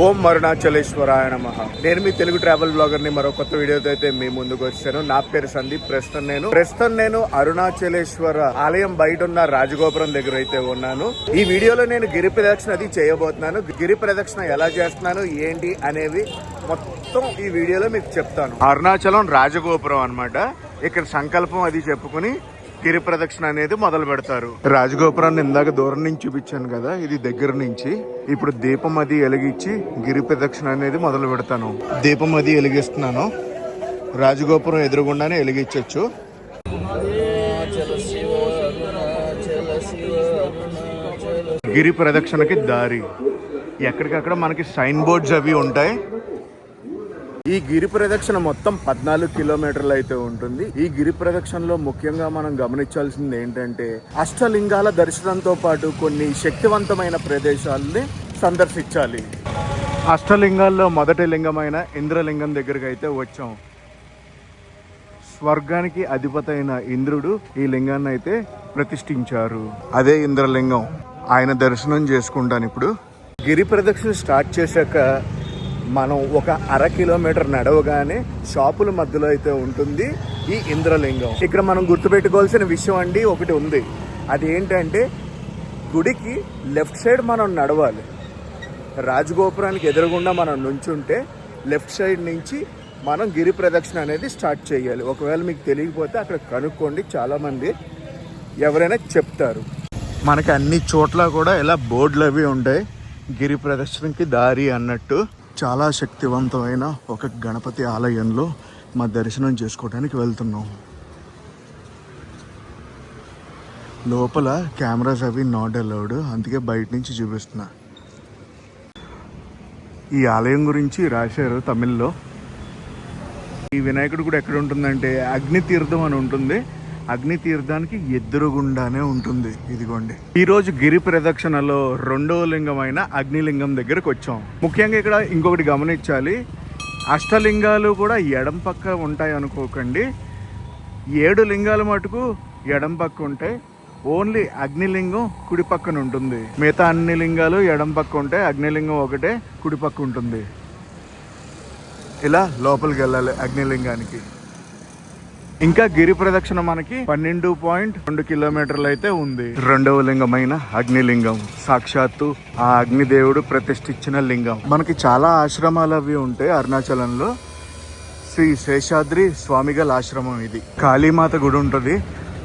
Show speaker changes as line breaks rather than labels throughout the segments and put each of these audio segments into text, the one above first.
ఓం అరుణాచలేశ్వరాయ నమః. నేను మీ తెలుగు ట్రావెల్ బ్లాగర్ ని మరో కొత్త వీడియోతో అయితే మీ ముందుకు వచ్చాను. నా పేరు సందీప్. ప్రస్తుతం నేను అరుణాచలేశ్వర ఆలయం బయట ఉన్న రాజగోపురం దగ్గర అయితే ఉన్నాను. ఈ వీడియోలో నేను గిరి ప్రదక్షిణ అది చేయబోతున్నాను. గిరి ప్రదక్షిణ ఎలా చేస్తున్నాను ఏంటి అనేవి మొత్తం ఈ వీడియోలో మీకు చెప్తాను. అరుణాచలం రాజగోపురం అన్నమాట. ఇక్కడ సంకల్పం అది చెప్పుకుని గిరి ప్రదక్షిణ అనేది మొదలు పెడతారు. రాజగోపురాన్ని ఇందాక దూరం నుంచి చూపించాను కదా, ఇది దగ్గర నుంచి. ఇప్పుడు దీపం అది వెలిగించి గిరి ప్రదక్షిణ అనేది మొదలు పెడతాను. దీపం అది వెలిగిస్తున్నాను. రాజగోపురం ఎదురుగుండానే వెలిగించవచ్చు. గిరి ప్రదక్షిణకి దారి ఎక్కడికక్కడ మనకి సైన్ బోర్డ్స్ అవి ఉంటాయి. ఈ గిరి ప్రదక్షిణ మొత్తం 14 కిలోమీటర్లు అయితే ఉంటుంది. ఈ గిరి ప్రదక్షిణలో ముఖ్యంగా మనం గమనించాల్సింది ఏంటంటే అష్టలింగాల దర్శనంతో పాటు కొన్ని శక్తివంతమైన ప్రదేశాలని సందర్శించాలి. అష్టలింగాల్లో మొదటి లింగమైన ఇంద్రలింగం దగ్గరికి అయితే వచ్చాం. స్వర్గానికి అధిపతి అయిన ఇంద్రుడు ఈ లింగాన్ని అయితే ప్రతిష్ఠించారు. అదే ఇంద్రలింగం. ఆయన దర్శనం చేసుకుంటాను. ఇప్పుడు గిరి ప్రదక్షిణ స్టార్ట్ చేశాక మనం ఒక 1/2 కిలోమీటర్ నడవగానే షాపుల మధ్యలో అయితే ఉంటుంది ఈ ఇంద్రలింగం. ఇక్కడ మనం గుర్తుపెట్టుకోవాల్సిన విషయం అండి ఒకటి ఉంది. అది ఏంటంటే గుడికి లెఫ్ట్ సైడ్ మనం నడవాలి. రాజగోపురానికి ఎదురుగుండా మనం నుంచుంటే లెఫ్ట్ సైడ్ నుంచి మనం గిరి ప్రదక్షిణ అనేది స్టార్ట్ చేయాలి. ఒకవేళ మీకు తెలియకపోతే అక్కడ కనుక్కోండి, చాలామంది ఎవరైనా చెప్తారు. మనకి అన్ని చోట్ల కూడా ఇలా బోర్డులు అవి ఉంటాయి. గిరి ప్రదక్షిణకి దారి అన్నట్టు. చాలా శక్తివంతమైన ఒక గణపతి ఆలయంలో మా దర్శనం చేసుకోవడానికి వెళ్తున్నాం. లోపల కెమెరాస్ అవి నాట్ అలౌడ్, అందుకే బయట నుంచి చూపిస్తున్నా. ఈ ఆలయం గురించి రాశారు తమిళ్లో. ఈ వినాయకుడు కూడా ఎక్కడ ఉంటుందంటే అగ్ని తీర్థం అని ఉంటుంది. అగ్ని తీర్థానికి ఎదురుగుండానే ఉంటుంది. ఇదిగోండి. ఈ రోజు గిరి ప్రదక్షిణలో 2వ లింగమైన అగ్నిలింగం దగ్గరకు వచ్చాం. ముఖ్యంగా ఇక్కడ ఇంకొకటి గమనించాలి. అష్టలింగాలు కూడా ఎడం పక్క ఉంటాయి అనుకోకండి. 7 లింగాలు మటుకు ఎడం పక్క ఉంటాయి. ఓన్లీ అగ్నిలింగం కుడి పక్కన ఉంటుంది. మిగతా అన్ని లింగాలు ఎడం పక్క ఉంటాయి. అగ్నిలింగం ఒకటే కుడి పక్క ఉంటుంది. ఇలా లోపలికి వెళ్ళాలి అగ్నిలింగానికి. ఇంకా గిరి ప్రదక్షిణ మనకి 12.2 కిలోమీటర్లు అయితే ఉంది. 2వ లింగమైన అగ్నిలింగం సాక్షాత్తు ఆ అగ్నిదేవుడు ప్రతిష్ఠించిన లింగం. మనకి చాలా ఆశ్రమాలు అవి ఉంటాయి అరుణాచలంలో. శ్రీ శేషాద్రి స్వామిగల ఆశ్రమం ఇది. కాళీమాత గుడి ఉంటుంది.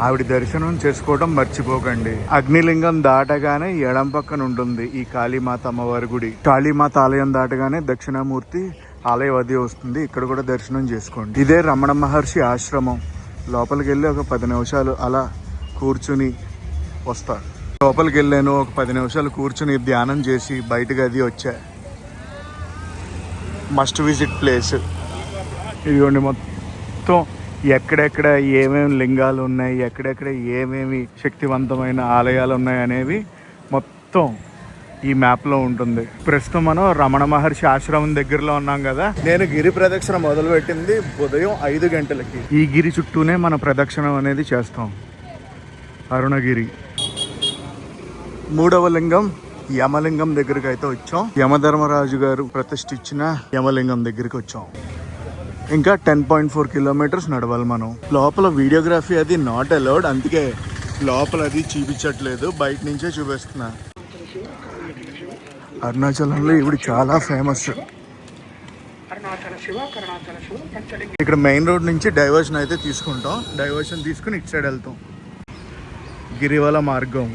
ఆవిడ దర్శనం చేసుకోవడం మర్చిపోకండి. అగ్నిలింగం దాటగానే ఎడం పక్కన ఉంటుంది ఈ కాళీమాత అమ్మవారి గుడి. కాళీమాత ఆలయం దాటగానే దక్షిణామూర్తి ఆలయం అది వస్తుంది. ఇక్కడ కూడా దర్శనం చేసుకోండి. ఇదే రమణ మహర్షి ఆశ్రమం. లోపలికి వెళ్ళి ఒక 10 నిమిషాలు అలా కూర్చుని వస్తారు. లోపలికి వెళ్ళాను, ఒక 10 నిమిషాలు కూర్చుని ధ్యానం చేసి బయటకు అది వచ్చా. Must visit place. ఇదిగోండి, మొత్తం ఎక్కడెక్కడ ఏమేమి లింగాలు ఉన్నాయి, ఎక్కడెక్కడ ఏమేమి శక్తివంతమైన ఆలయాలు ఉన్నాయి అనేవి మొత్తం ఈ మ్యాప్ లో ఉంటుంది. ప్రస్తుతం మనం రమణ మహర్షి ఆశ్రమం దగ్గరలో ఉన్నాం కదా. నేను గిరి ప్రదక్షిణ మొదలు పెట్టింది ఉదయం 5 గంటలకి. ఈ గిరి చుట్టూనే మన ప్రదక్షిణం అనేది చేస్తాం. అరుణగిరి 3వ లింగం యమలింగం దగ్గరికి అయితే వచ్చాం. యమధర్మరాజు గారు ప్రతిష్ఠించిన యమలింగం దగ్గరికి వచ్చాం. ఇంకా 10.4 కిలోమీటర్స్ నడవాలి మనం. లోపల వీడియోగ్రఫీ అది నాట్ అలౌడ్, అందుకే లోపల అది చూపించట్లేదు, బయట నుంచే చూపిస్తున్నా. అరుణాచలంలో ఇవి చాలా ఫేమస్. ఇక్కడ మెయిన్ రోడ్ నుంచి డైవర్షన్ అయితే తీసుకుంటాం. డైవర్షన్ తీసుకుని ఇటు సైడ్ వెళ్తాం. గిరివల మార్గం.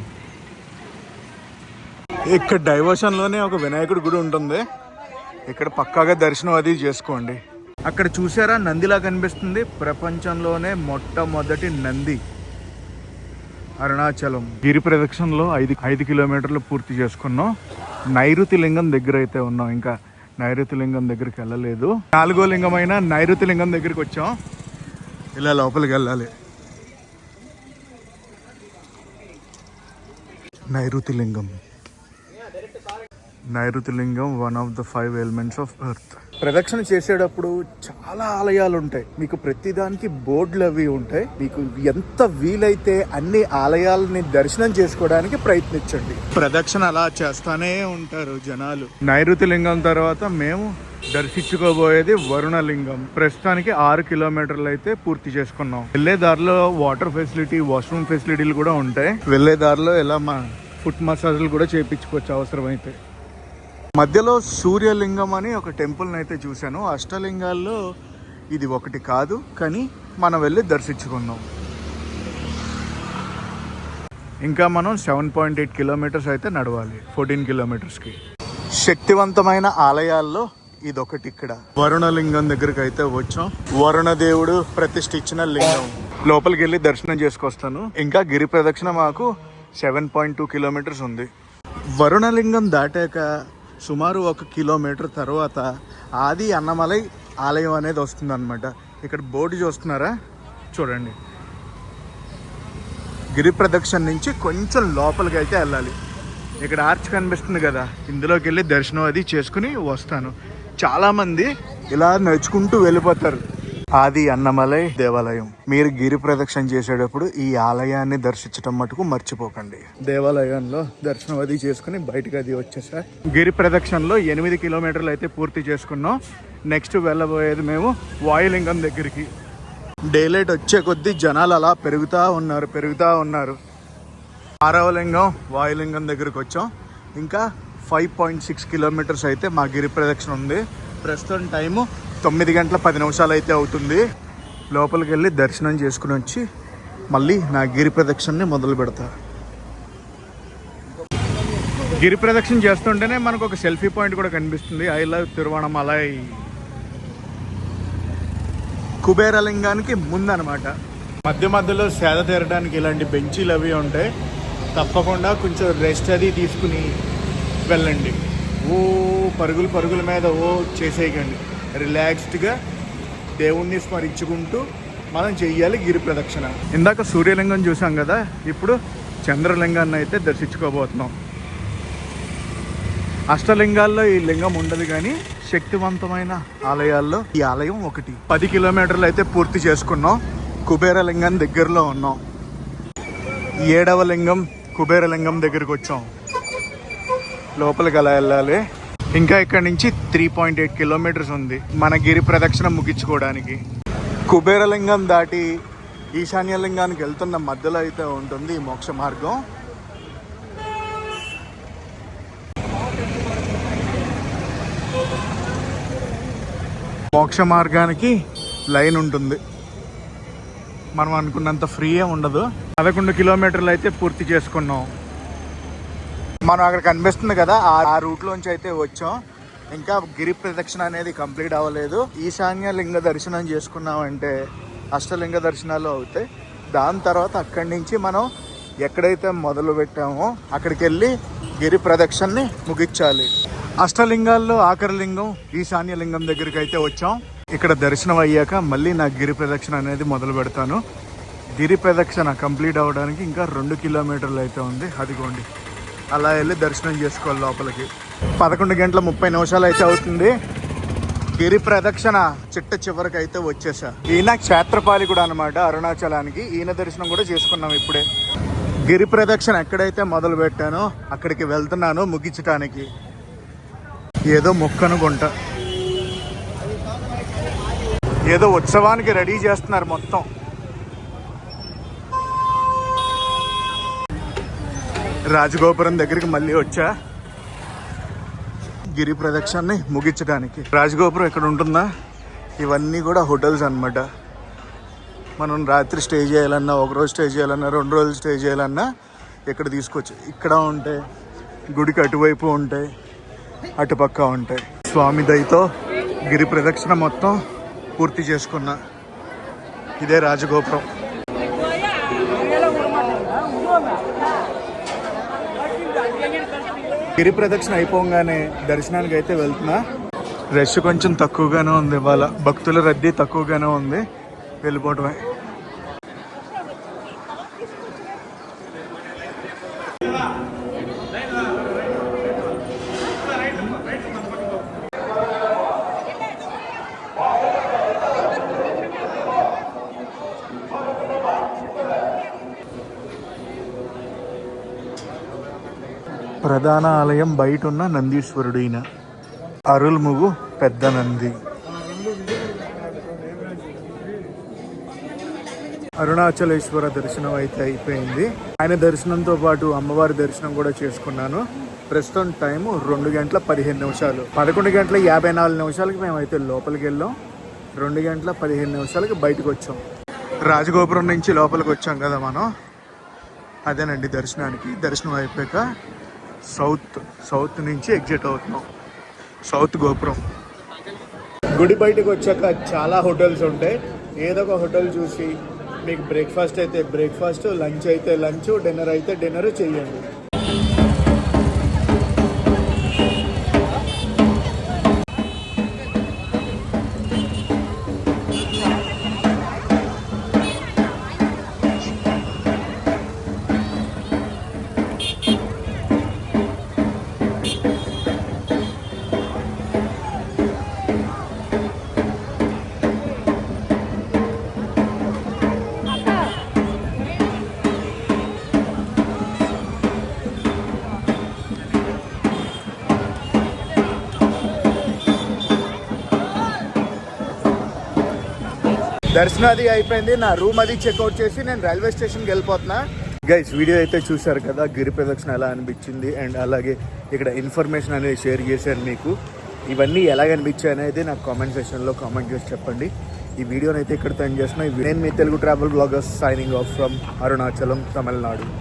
ఇక్కడ డైవర్షన్ లోనే ఒక వినాయకుడి గుడి ఉంటుంది. ఇక్కడ పక్కాగా దర్శనం అది చేసుకోండి. అక్కడ చూసారా నందిలా కనిపిస్తుంది. ప్రపంచంలోనే మొట్టమొదటి నంది అరుణాచలం. గిరి ప్రదక్షిణలో 5 కిలోమీటర్లు పూర్తి చేసుకున్నాం. నైరుతి లింగం దగ్గర అయితే ఉన్నాం. ఇంకా నైరుతి లింగం దగ్గరికి వెళ్ళలేదు. 4వ లింగమైన నైరుతి లింగం దగ్గరికి వచ్చాం. ఇలా లోపలికి వెళ్ళాలి. నైరుతి లింగం. నైరుతి లింగం one of the 5 elements of earth. ప్రదక్షిణ చేసేటప్పుడు చాలా ఆలయాలు ఉంటాయి, మీకు ప్రతిదానికి బోర్డులు అవి ఉంటాయి. మీకు ఎంత వీలైతే అన్ని ఆలయాలని దర్శనం చేసుకోవడానికి ప్రయత్నించండి. ప్రదక్షిణ అలా చేస్తానే ఉంటారు జనాలు. నైరుతి లింగం తర్వాత మేము దర్శించుకోబోయేది వరుణలింగం. ప్రస్తుతానికి 6 కిలోమీటర్లు అయితే పూర్తి చేసుకున్నాం. వెళ్లే దారిలో వాటర్ ఫెసిలిటీ, వాష్రూమ్ ఫెసిలిటీలు కూడా ఉంటాయి. వెళ్లే దారిలో ఇలా మా ఫుట్ మసాజ్లు కూడా చేయించుకోవచ్చు అవసరమైతే. మధ్యలో సూర్యలింగం అని ఒక టెంపుల్ని అయితే చూశాను. అష్టలింగాల్లో ఇది ఒకటి కాదు, కానీ మనం వెళ్ళి దర్శించుకుందాం. ఇంకా మనం 7.8 కిలోమీటర్స్ అయితే నడవాలి 14 కిలోమీటర్స్కి. శక్తివంతమైన ఆలయాల్లో ఇదొకటి. ఇక్కడ వరుణలింగం దగ్గరికి అయితే వచ్చాం. వరుణ దేవుడు ప్రతిష్ఠించిన లింగం. లోపలికి వెళ్ళి దర్శనం చేసుకొస్తాను. ఇంకా గిరి ప్రదక్షిణ మాకు 7.2 కిలోమీటర్స్ ఉంది. వరుణలింగం దాటాక సుమారు 1 కిలోమీటర్ తర్వాత ఆది అన్నమలై ఆలయం అనేది వస్తుందన్నమాట. ఇక్కడ బోర్డు చూస్తున్నారా, చూడండి. గిరి ప్రదక్షిణ నుంచి కొంచెం లోపలికి అయితే వెళ్ళాలి. ఇక్కడ ఆర్చ్ కనిపిస్తుంది కదా, ఇందులోకి వెళ్ళి దర్శనం అది చేసుకుని వస్తాను. చాలామంది ఇలా నడుచుకుంటూ వెళ్ళిపోతారు. ఆది అన్నమలై దేవాలయం. మీరు గిరి ప్రదక్షిణ చేసేటప్పుడు ఈ ఆలయాన్ని దర్శించడం మటుకు మర్చిపోకండి. దేవాలయంలో దర్శనం అది చేసుకుని బయటకు అది వచ్చేసా. గిరి ప్రదక్షిణలో 8 కిలోమీటర్లు అయితే పూర్తి చేసుకున్నాం. నెక్స్ట్ వెళ్ళబోయేది మేము వాయులింగం దగ్గరికి. డే లైట్ వచ్చే కొద్దీ జనాలు అలా పెరుగుతూ ఉన్నారు. 6వ లింగం వాయులింగం దగ్గరికి వచ్చాం. ఇంకా 5.6 కిలోమీటర్స్ అయితే మా గిరి ప్రదక్షిణ ఉంది. ప్రస్తుతం టైము 9 గంటల 10 నిమిషాలు అయితే అవుతుంది. లోపలికి వెళ్ళి దర్శనం చేసుకుని వచ్చి మళ్ళీ నా గిరి ప్రదక్షిణని మొదలు పెడతా. గిరి ప్రదక్షిణ చేస్తుంటేనే మనకు ఒక సెల్ఫీ పాయింట్ కూడా కనిపిస్తుంది. I love Tiruvannamalai. కుబేరలింగానికి ముందనమాట. మధ్యలో సేద తీరడానికి ఇలాంటి బెంచీలు అవి ఉంటాయి. తప్పకుండా కొంచెం రెస్ట్ అది తీసుకుని వెళ్ళండి. పరుగుల మీద చేసేయకండి. రిలాక్స్డ్గా దేవుణ్ణి స్మరించుకుంటూ మనం చెయ్యాలి గిరి ప్రదక్షిణ. ఇందాక సూర్యలింగం చూసాం కదా, ఇప్పుడు చంద్రలింగాన్ని అయితే దర్శించుకోబోతున్నాం. అష్టలింగాల్లో ఈ లింగం ఉండదు, కానీ శక్తివంతమైన ఆలయాల్లో ఈ ఆలయం ఒకటి. 10 కిలోమీటర్లు అయితే పూర్తి చేసుకున్నాం. కుబేరలింగం దగ్గరలో ఉన్నాం. 7వ లింగం కుబేరలింగం దగ్గరికి వచ్చాం. లోపలికి అలా వెళ్ళాలి. ఇంకా ఇక్కడ నుంచి 3.8 కిలోమీటర్స్ ఉంది మన గిరి ప్రదక్షిణ ముగించుకోవడానికి. కుబేరలింగం దాటి ఈశాన్యలింగానికి వెళ్తున్న మధ్యలో అయితే ఉంటుంది ఈ మోక్ష మార్గం. మోక్ష మార్గానికి లైన్ ఉంటుంది. మనం అనుకున్నంత ఫ్రీయే ఉండదు. 11 కిలోమీటర్లు అయితే పూర్తి చేసుకున్నాం. మనం అక్కడ కనిపిస్తుంది కదా, ఆ రూట్లోంచి అయితే వచ్చాం. ఇంకా గిరి ప్రదక్షిణ అనేది కంప్లీట్ అవ్వలేదు. ఈశాన్య లింగ దర్శనం చేసుకున్నామంటే అష్టలింగ దర్శనాలు అవుతాయి. దాని తర్వాత అక్కడి నుంచి మనం ఎక్కడైతే మొదలు పెట్టామో అక్కడికి వెళ్ళి గిరి ప్రదక్షిణని ముగించాలి. అష్టలింగాల్లో ఆఖరి లింగం ఈశాన్య లింగం దగ్గరికి అయితే వచ్చాం. ఇక్కడ దర్శనం అయ్యాక మళ్ళీ నా గిరి ప్రదక్షిణ అనేది మొదలు పెడతాను. గిరి ప్రదక్షిణ కంప్లీట్ అవ్వడానికి ఇంకా 2 కిలోమీటర్లు అయితే ఉంది. అదిగోండి, అలా వెళ్ళి దర్శనం చేసుకోవాలి లోపలికి. 11 గంటల 30 నిమిషాలు అయితే అవుతుంది. గిరి ప్రదక్షిణ చివరికి అయితే వచ్చేసా. ఈయన క్షేత్రపాలికుడు అనమాట అరుణాచలానికి. ఈయన దర్శనం కూడా చేసుకున్నాం ఇప్పుడే. గిరి ప్రదక్షిణ ఎక్కడైతే మొదలు పెట్టానో అక్కడికి వెళ్తున్నాను ముగించడానికి. ఏదో మొక్కనుకుంటా, ఏదో ఉత్సవానికి రెడీ చేస్తున్నారు మొత్తం. రాజగోపురం దగ్గరికి మళ్ళీ వచ్చా గిరి ప్రదక్షిణని ముగించడానికి. రాజగోపురం ఇక్కడ ఉంటుందా, ఇవన్నీ కూడా హోటల్స్ అన్నమాట. మనం రాత్రి స్టే చేయాలన్నా, 1 రోజు స్టే చేయాలన్నా, 2 రోజులు స్టే చేయాలన్నా ఇక్కడ తీసుకోవచ్చు. ఇక్కడ ఉంటాయి, గుడికి అటువైపు ఉంటాయి, అటుపక్క ఉంటాయి. స్వామి దయతో గిరి ప్రదక్షిణ మొత్తం పూర్తి చేసుకున్నా. ఇదే రాజగోపురం. గిరి ప్రదక్షిణ అయిపోగానే దర్శనానికి అయితే వెళ్తున్నా. రష్ కొంచెం తక్కువగానే ఉంది ఇవాళ, భక్తుల రద్దీ తక్కువగానే ఉంది. వెళ్ళిపోవటమే. ప్రధాన ఆలయం బయట ఉన్న నందీశ్వరుడు ఈయన. అరుల్ముగు పెద్ద నంది. అరుణాచలేశ్వర దర్శనం అయితే అయిపోయింది. ఆయన దర్శనంతో పాటు అమ్మవారి దర్శనం కూడా చేసుకున్నాను. ప్రస్తుతం టైము 2:15. 11:54 మేమైతే లోపలికి వెళ్ళాం. 2:15 బయటకు వచ్చాం. రాజగోపురం నుంచి లోపలికి వచ్చాం కదా మనం. అదేనండి దర్శనానికి. దర్శనం అయిపోయాక సౌత్ నుంచి ఎగ్జిట్ అవుతున్నాం. సౌత్ గోపురం. గుడి బయటకు వచ్చాక చాలా హోటల్స్ ఉంటాయి. ఏదో ఒక హోటల్ చూసి మీకు బ్రేక్ఫాస్ట్ అయితే బ్రేక్ఫాస్ట్, లంచ్ అయితే లంచ్, డిన్నర్ అయితే డిన్నర్ చేయండి. దర్శనం అది అయిపోయింది. నా రూమ్ అది చెక్అవుట్ చేసి నేను రైల్వే స్టేషన్కి వెళ్ళిపోతున్నా. గైస్, వీడియో అయితే చూశారు కదా, గిరి ప్రదక్షిణ ఎలా అనిపించింది అండ్ అలాగే ఇక్కడ ఇన్ఫర్మేషన్ అనేది షేర్ చేశాను మీకు. ఇవన్నీ ఎలా అనిపించాయి అనేది నాకు కామెంట్ సెక్షన్లో కామెంట్ చేసి చెప్పండి. ఈ వీడియోని అయితే ఇక్కడ ఎండ్ చేస్తున్నా. నేను మీ Telugu travel bloggers signing off from Arunachalam, Tamil Nadu.